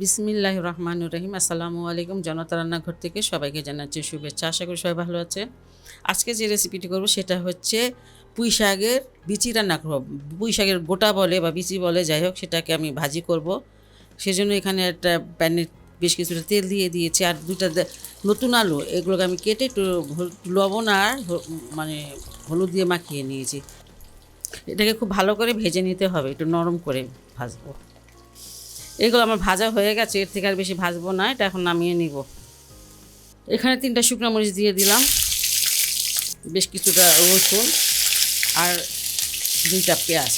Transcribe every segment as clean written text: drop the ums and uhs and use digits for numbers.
বিসমিল্লাহির রহমানির রহিম। আসসালামু আলাইকুম। জনতা রান্নাঘর থেকে সবাইকে জানাচ্ছি শুভেচ্ছা। আশা করি সবাই ভালো আছেন। আজকে যে রেসিপিটি করব সেটা হচ্ছে পুঁই শাকের বিচি রান্না করব। পুঁই শাকের গোটা বলে বা বিচি বলে, যাই হোক, সেটাকে আমি ভাজি করব। সেজন্য এখানে একটা প্যানে বেশ কিছুটা তেল দিয়ে দিয়েছি, আর দুটা নতুন আলু, এগুলোকে আমি কেটে একটু লবণ আর মানে হলুদ দিয়ে মাখিয়ে নিয়েছি। এটাকে খুব ভালো করে ভেজে নিতে হবে, একটু নরম করে ভাজবো। এগুলো আমার ভাজা হয়ে গেছে, এর থেকে আর বেশি ভাজবো না, এটা এখন নামিয়ে নিব। এখানে 3টা শুকনো মরিচ দিয়ে দিলাম, বেশ কিছুটা রসুন আর 2টা পেঁয়াজ।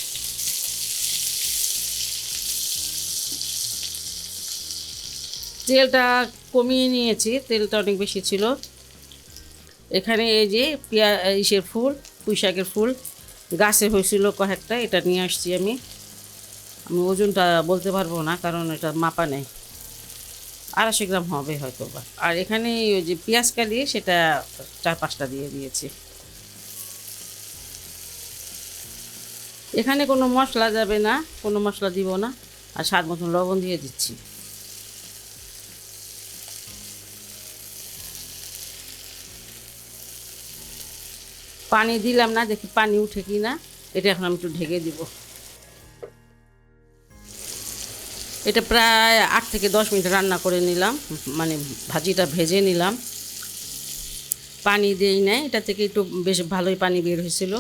তেলটা কমিয়ে নিয়েছি, তেলটা অনেক বেশি ছিল। এখানে এই যে ইসের ফুল, পুঁই শাকের ফুল গাছে হয়েছিল কয়েকটা, এটা নিয়ে আসছি আমি। ওজনটা বলতে পারবো না, কারণ এটা মাপা নেই, 250 গ্রাম হবে হয়তো বা। আর এখানে ওই যে পেঁয়াজ কালিয়ে সেটা 4-5টা দিয়ে দিয়েছি। এখানে কোনো মশলা যাবে না, কোনো মশলা দিব না, আর স্বাদ মতন লবণ দিয়ে দিচ্ছি। পানি দিলাম না, দেখি পানি উঠে কি না। এটা এখন আমি একটু ঢেকে দিব। এটা প্রায় 8 থেকে 10 মিনিট রান্না করে নিলাম, মানে ভাজিটা ভেজে নিলাম। পানি দিই নাই, এটা থেকে একটু বেশ ভালোই পানি বের হয়েছিল।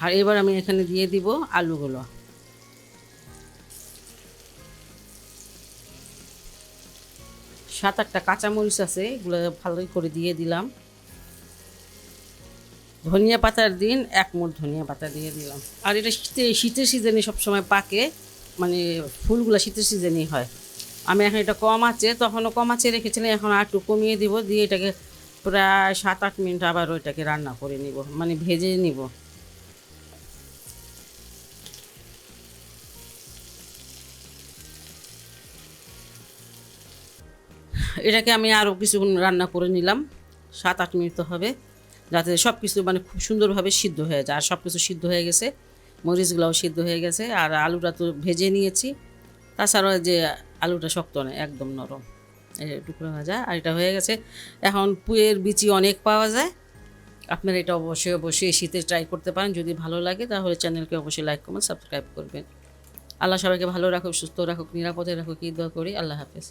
আর এবার আমি এখানে দিয়ে দিব আলুগুলো। 7-8টা কাঁচামরিচ আছে, এগুলো ভালোই করে দিয়ে দিলাম। ধনিয়া পাতার দিন 1 মুঠ ধনিয়া পাতা দিয়ে দিলাম। আর এটা শীতের সিজনে সবসময় পাকে, মানে ফুলগুলো শীতের সিজনেই হয়। আমি এখন এটা কম আছে, তখনও কম আছে রেখেছিলাম, এখন আর একটু কমিয়ে দিব, দিয়ে এটাকে প্রায় 7-8 মিনিট আবার ওইটাকে রান্না করে নিব, মানে ভেজে নিব। এটাকে আমি আরও কিছুক্ষণ রান্না করে নিলাম, 7-8 মিনিট তো হবে, যাতে সব কিছু মানে খুব সুন্দরভাবে সিদ্ধ হয়ে যায়। আর সব কিছু সিদ্ধ হয়ে গেছে, মরিচগুলোও সিদ্ধ হয়ে গেছে, আর আলুটা তো ভেজে নিয়েছি। তাছাড়াও যে আলুটা শক্ত নয়, একদম নরম, টুকরো ভাজা। আর এটা হয়ে গেছে। এখন পুঁইয়ের বিচি অনেক পাওয়া যায়, আপনারা এটা অবশ্যই অবশ্যই শীতে ট্রাই করতে পারেন। যদি ভালো লাগে তাহলে চ্যানেলকে অবশ্যই লাইক কমেন্ট সাবস্ক্রাইব করবেন। আল্লাহ সবাইকে ভালো রাখুক, সুস্থ রাখুক, নিরাপদে রাখুক, এই দোয়া করি। আল্লাহ হাফেজ।